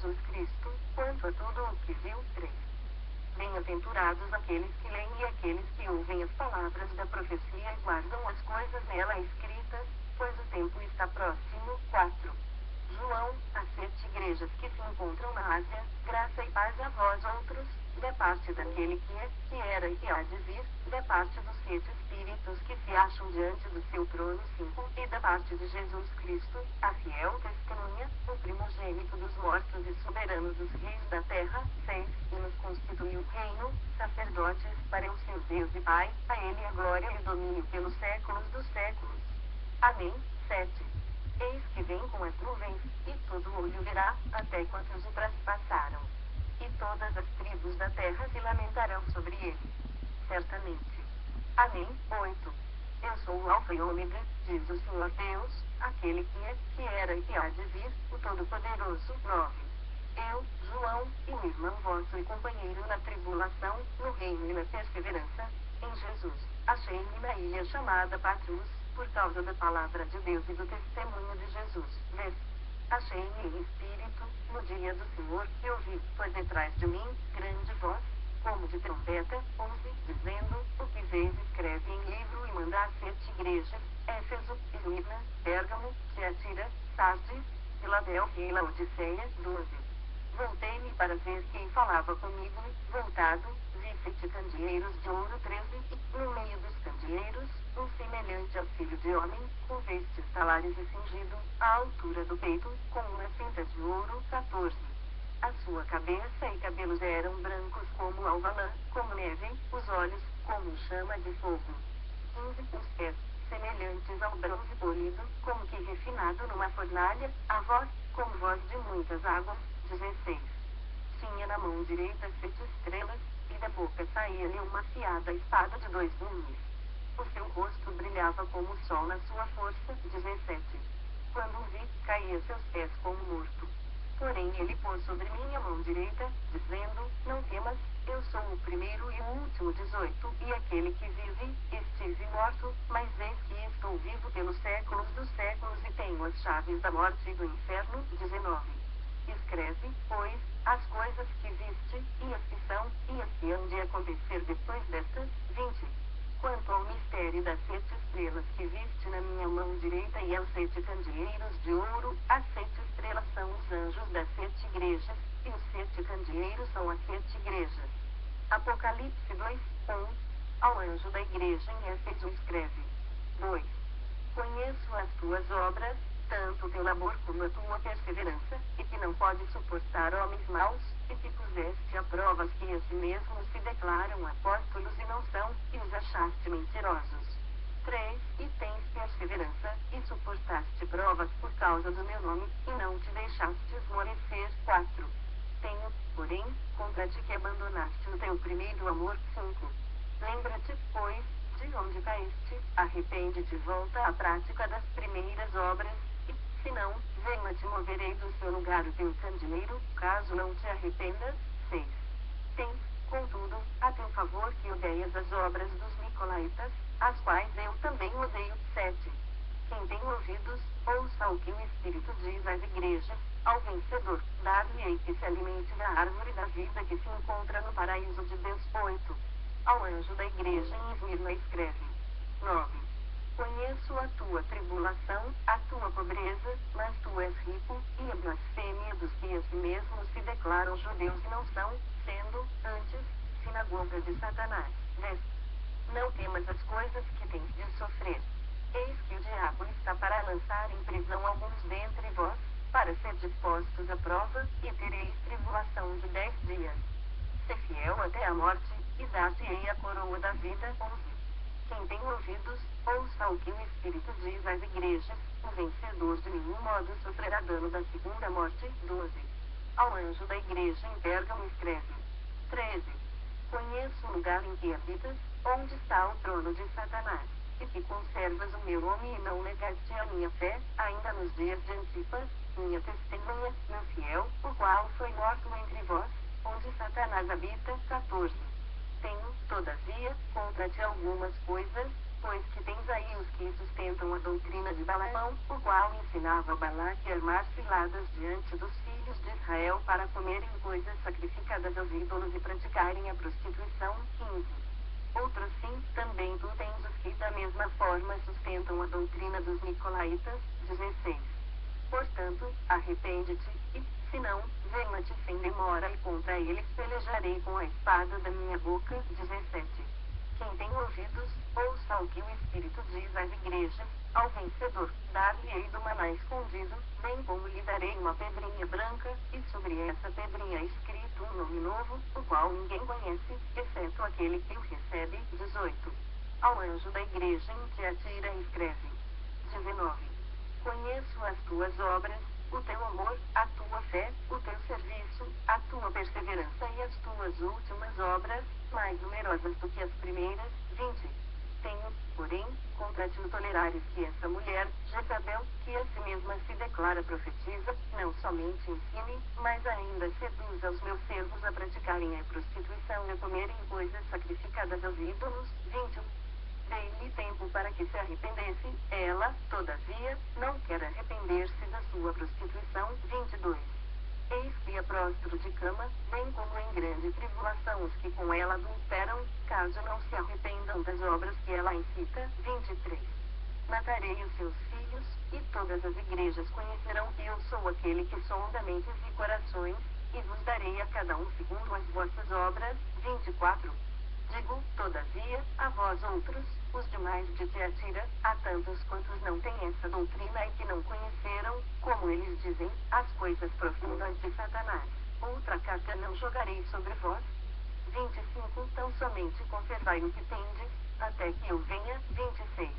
Jesus Cristo, quanto a tudo o que viu. 3. Bem-aventurados aqueles que leem e aqueles que ouvem as palavras da profecia e guardam as coisas nela escritas, pois o tempo está próximo. 4. João, às 7 igrejas que se encontram na Ásia, graça e paz a vós outros, da parte daquele que é, que era e que há de vir, da parte dos 7 Espíritos que se acham diante do seu trono. 5. E da parte de Jesus Cristo, a fiel testemunha, o primogênito dos mortos e soberano dos reis da terra. 6. E nos constituiu reino, sacerdotes, para o seu Deus e Pai, a ele a glória e o domínio pelos séculos dos séculos. Amém. 7. Eis que vem com as nuvens, e todo olho verá, até quantos o traspassaram. E todas as tribos da terra se lamentarão sobre ele. Certamente. Amém. 8. Eu sou o Alfa e Ômega, diz o Senhor Deus, aquele que é, que era e que há de vir, o Todo-Poderoso. 9. Eu, João, e o irmão vosso e companheiro na tribulação, no reino e na perseverança, em Jesus, achei-me na ilha chamada Patmos, por causa da palavra de Deus e do testemunho de Jesus. 10. Achei-me em espírito, no dia do Senhor, e ouvi, pois detrás de mim, grande voz, como de trombeta. 11. Dizendo, o que vês escreve em livro e manda às 7 igrejas, Éfeso, Esmirna, Pérgamo, Tiatira, Sardes, Filadélfia e Laodiceia. 12. Voltei-me para ver quem falava comigo, voltado, vi 7 candeeiros de ouro. 13. E, no meio dos candeeiros, um semelhante ao filho de homem, com vestes talares e cingido, à altura do peito, com uma cinta de ouro. 14. A sua cabeça e cabelos eram brancos como alva-lã, como neve, os olhos, como chama de fogo. 15. Os pés, semelhantes ao bronze polido, como que refinado numa fornalha, a voz, como voz de muitas águas. 16. Tinha na mão direita 7 estrelas, e da boca saía-lhe uma afiada espada de 2 gumes. O seu rosto brilhava como o sol na sua força. 17. Quando o vi, caí a seus pés como morto. Porém ele pôs sobre mim a mão direita, dizendo, não temas, eu sou o primeiro e o último. 18. E aquele que vive, estive morto, mas eis que estou vivo pelos séculos dos séculos e tenho as chaves da morte e do inferno. 19. Escreve, pois, as coisas que viste, e as que são, e as que hão de acontecer depois destas. 20. Quanto ao mistério das 7 estrelas que viste na minha mão direita e aos 7 candeeiros de ouro, as 7 estrelas são os anjos das 7 igrejas, e os 7 candeeiros são as 7 igrejas. Apocalipse 2, 1. Ao anjo da igreja em Éfeso escreve. 2. Conheço as tuas obras, tanto o teu labor como a tua perseverança, e que não podes suportar homens maus, e que puseste a prova os que a si mesmos se declaram apóstolos e não são, e os achaste mentirosos. 3. E tens perseverança, e suportaste provas por causa do meu nome, e não te deixaste esmorecer. 4. Tenho, porém, contra ti que abandonaste o teu primeiro amor. 5. Lembra-te, pois, de onde caíste, arrepende-te e volta à prática das primeiras obras, e, se não, venha te moverei do seu lugar o teu candeeiro, caso não te arrependas. 6. Tens, contudo, a teu favor que odeias as obras dos nicolaítas, as quais eu também odeio. 7. Quem tem ouvidos, ouça o que o Espírito diz às igrejas, ao vencedor, dar-lhe-ei que se alimente da árvore da vida que se encontra no paraíso de Deus. 8. Ao anjo da igreja em Esmirna escreve. 9. Conheço a tua tribulação, a tua pobreza, mas tu és rico, e a blasfêmia dos que a si mesmos se declaram judeus e não são, sendo, antes, sinagoga de Satanás. 10. Não temas as coisas que tens de sofrer. Eis que o diabo está para lançar em prisão alguns dentre vós, para ser dispostos à prova, e tereis tribulação de 10 dias. Sê fiel até a morte, e dar-te-ei a coroa da vida. 11. Quem tem ouvidos, ouça o que o Espírito diz às igrejas, o vencedor de nenhum modo sofrerá dano da segunda morte. 12. Ao anjo da igreja em Pérgamo escreve. 13. Conheço o lugar em que habitas, onde está o trono de Satanás, e que conservas o meu nome e não negaste a minha fé, ainda nos dias de Antipas, minha testemunha, meu fiel, o qual foi morto entre vós, onde Satanás habita. 14. Tenho, todavia, contra ti algumas coisas, pois que tens aí os que sustentam a doutrina de Balaão, o qual ensinava Balaque a armar ciladas diante dos filhos de Israel, Israel para comerem coisas sacrificadas aos ídolos e praticarem a prostituição. 15. Outros sim, também tu tens os que da mesma forma sustentam a doutrina dos Nicolaítas. 16. Portanto, arrepende-te, e, se não, venha-te sem demora e contra eles pelejarei com a espada da minha boca. 17. Quem tem ouvidos, ouça o que o Espírito diz às igrejas. Ao vencedor, dar-lhe-ei do maná escondido, bem como lhe darei uma pedrinha branca, e sobre essa pedrinha escrito um nome novo, o qual ninguém conhece, exceto aquele que o recebe. 18. Ao anjo da igreja em Tiatira escreve. 19. Conheço as tuas obras, o teu amor, a tua fé, o teu serviço, a tua perseverança e as tuas últimas obras, mais numerosas do que as primeiras. 20. Tenho, porém, contra ti tolerares que essa mulher, Jezabel, que a si mesma se declara profetiza, não somente ensine, mas ainda seduz aos meus servos a praticarem a prostituição e a comerem coisas sacrificadas aos ídolos. 21. Dei-lhe tempo para que se arrependesse, ela, todavia, não quer arrepender-se da sua prostituição. 22. Eis que a prostro de cama, bem como em grande tribulação os que com ela adulteram, caso não se arrependam das obras que ela incita. 23. Matarei os seus filhos, e todas as igrejas conhecerão que eu sou aquele que sonda mentes e corações, e vos darei a cada um segundo as vossas obras. 24. Digo, todavia, a vós outros, os demais de Tiatira, a tantos quantos não têm essa doutrina e que não conheceram, como eles dizem, as coisas profundas de Satanás. Outra carta não jogarei sobre vós. 25. Tão somente conservai o que tendes, até que eu venha. 26.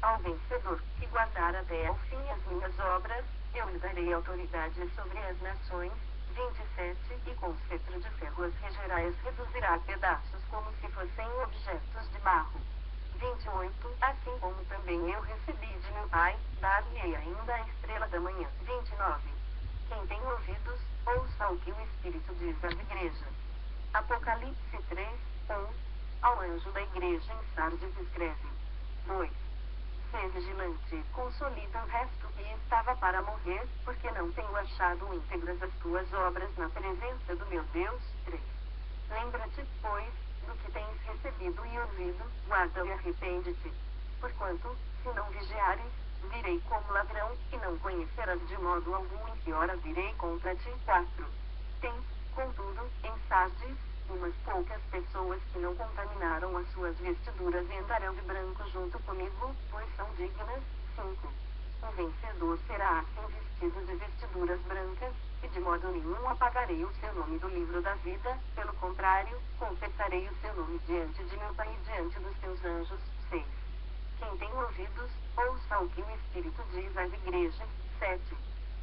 Ao vencedor, que guardar até ao fim as minhas obras, eu lhe darei autoridade sobre as nações. 27. E com cetro de ferro as regerá e as reduzirá a pedaços como se fossem objetos de barro. 28. Assim como também eu recebi de meu Pai, dar-lhe ainda a estrela da manhã. 29. Quem tem ouvidos, ouça o que o Espírito diz às igrejas. Apocalipse 3, 1. Ao anjo da igreja em Sardes escreve. 2. Sê vigilante, consolida o resto que estava para morrer, porque não tenho achado íntegras as tuas obras na presença do meu Deus. 3. Lembra-te, pois, do que tens recebido e ouvido, guarda e arrepende-te. Porquanto, se não vigiares, virei como ladrão, e não conhecerás de modo algum em que hora virei contra ti. 4. Tem, contudo, em Sardes, umas poucas pessoas que não contaminaram as suas vestiduras e andarão de branco junto comigo, pois são dignas. 5. O vencedor será assim vestido de vestiduras brancas, e de modo nenhum apagarei o seu nome do livro da vida, pelo contrário, confessarei o seu nome diante de meu Pai e diante dos seus anjos. 6. Quem tem ouvidos, ouça o que o Espírito diz às igrejas. 7.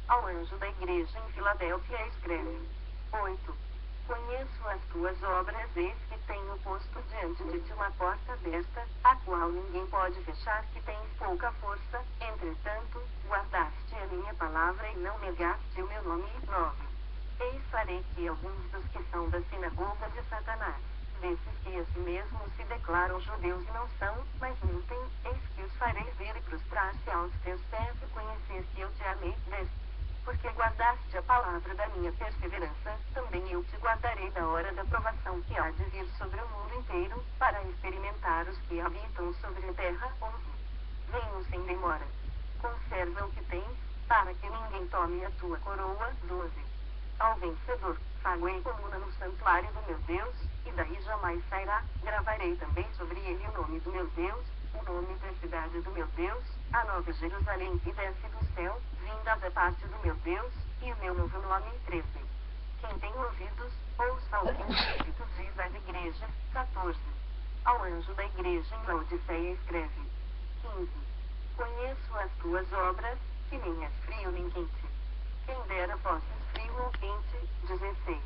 Ao anjo da igreja em Filadélfia escreve. 8. Conheço as tuas obras, eis que tenho posto diante de ti uma porta aberta, a qual ninguém pode fechar, que tens pouca força, entretanto, guardaste a minha palavra e não negaste o meu nome. 9. Eis farei que alguns dos que são da sinagoga de Satanás, desses que a si mesmos se declaram judeus e não são, mas mentem, eis que os farei vir e prostrar-se aos teus pés e conhecer que eu te amei. 10. Porque guardaste a palavra da minha perseverança, também eu te guardarei da hora da provação que há de vir sobre o mundo inteiro, para experimentar os que habitam sobre a terra. 11. Venho sem demora. Conserva o que tens, para que ninguém tome a tua coroa. 12. Ao vencedor, far-lhe coluna no santuário do meu Deus, e daí jamais sairá. Gravarei também sobre ele o nome do meu Deus, o nome da cidade do meu Deus, a nova Jerusalém que desce do céu, vinda da parte do meu Deus, e o meu novo nome. 13. Quem tem ouvidos, ouça o que o Espírito diz às igrejas. 14. Ao anjo da igreja em Laodiceia escreve. 15. Conheço as tuas obras, que nem és frio nem quente. Quem dera fosses frio ou quente. 16.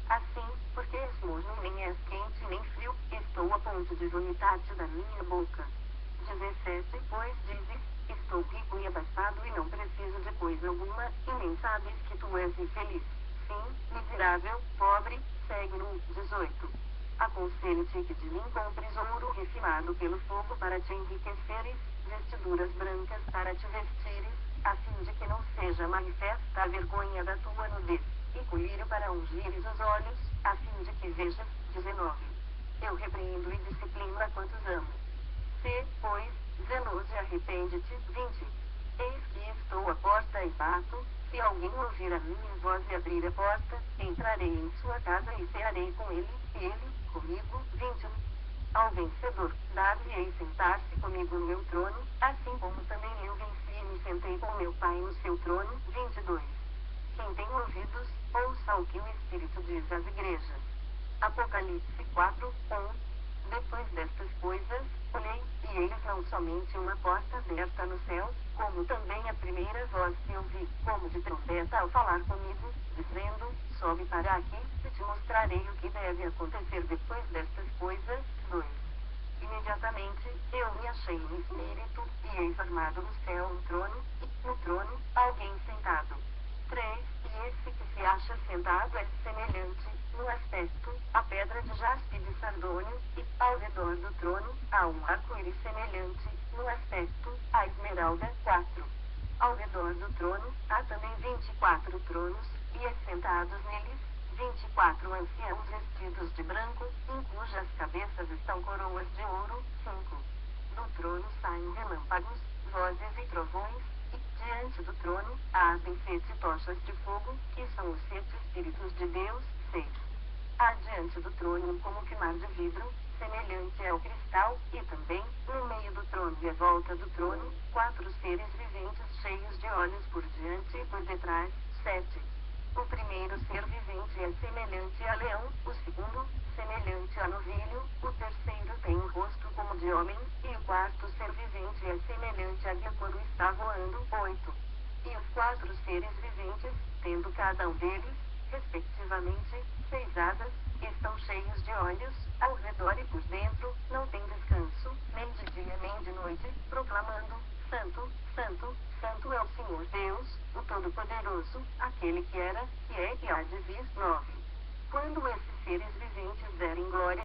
Assim, porque és morno nem és quente nem frio, estou a ponto de vomitar-te da minha boca. 17. Pois dizes, estou rico e abastado e não preciso de coisa alguma, e nem sabes que tu és infeliz. Sim, miserável, pobre, segue-no. 18. Aconselho-te que de mim compres ouro refinado pelo fogo para te enriqueceres, vestiduras brancas para te vestires, a fim de que não seja manifesta a vergonha da tua nudez, e colírio para ungires os olhos, a fim de que vejas. 19. Eu repreendo e disciplino a quantos amo. Se, pois, zeloso e arrepende-te. 20. Eis que estou à porta e bato, se alguém ouvir a minha voz e abrir a porta, entrarei em sua casa e cearei com ele, e ele, comigo. 21. Ao vencedor, dar-lhe-ei sentar-se comigo no meu trono, assim como também eu venci e me sentei com meu Pai no seu trono. 22. Quem tem ouvidos, ouça o que o Espírito diz às igrejas. Apocalipse 4, 1. Depois destas coisas, olhei, e eis não somente uma porta aberta no céu, como também a primeira voz que ouvi, como de trombeta ao falar comigo, dizendo, sobe para aqui, e te mostrarei o que deve acontecer depois destas coisas. 2. Imediatamente, eu me achei em espírito, e eis armado no céu um trono, e, no trono, alguém sentado. 3. E esse que se acha sentado é semelhante, no aspecto, a pedra de jaspe de sardônio, e, ao redor do trono, há um arco-íris semelhante, no aspecto, a esmeralda. 4. Ao redor do trono, há também 24 tronos, e assentados neles, 24 anciãos vestidos de branco, em cujas cabeças estão coroas de ouro. 5. Do trono saem relâmpagos, vozes e trovões, e, diante do trono, ardem 7 tochas de fogo, que são os 7 Espíritos de Deus. 6. Há diante do trono como que mar de vidro, semelhante ao cristal, e também, no meio do trono e à volta do trono, 4 seres viventes cheios de olhos por diante e por detrás. 7. O primeiro ser vivente é semelhante a leão, o segundo, semelhante a novilho, o terceiro tem um rosto como de homem, e o quarto ser vivente é semelhante a guia quando está voando. 8. E os 4 seres viventes, tendo cada um deles, respectivamente, 6 asas, estão cheios de olhos, ao redor e por dentro, não tem descanso, nem de dia nem de noite, proclamando, Santo, Santo, Santo é o Senhor Deus, o Todo-Poderoso, aquele que era, que é e há de vir. 9. Quando esses seres viventes derem glória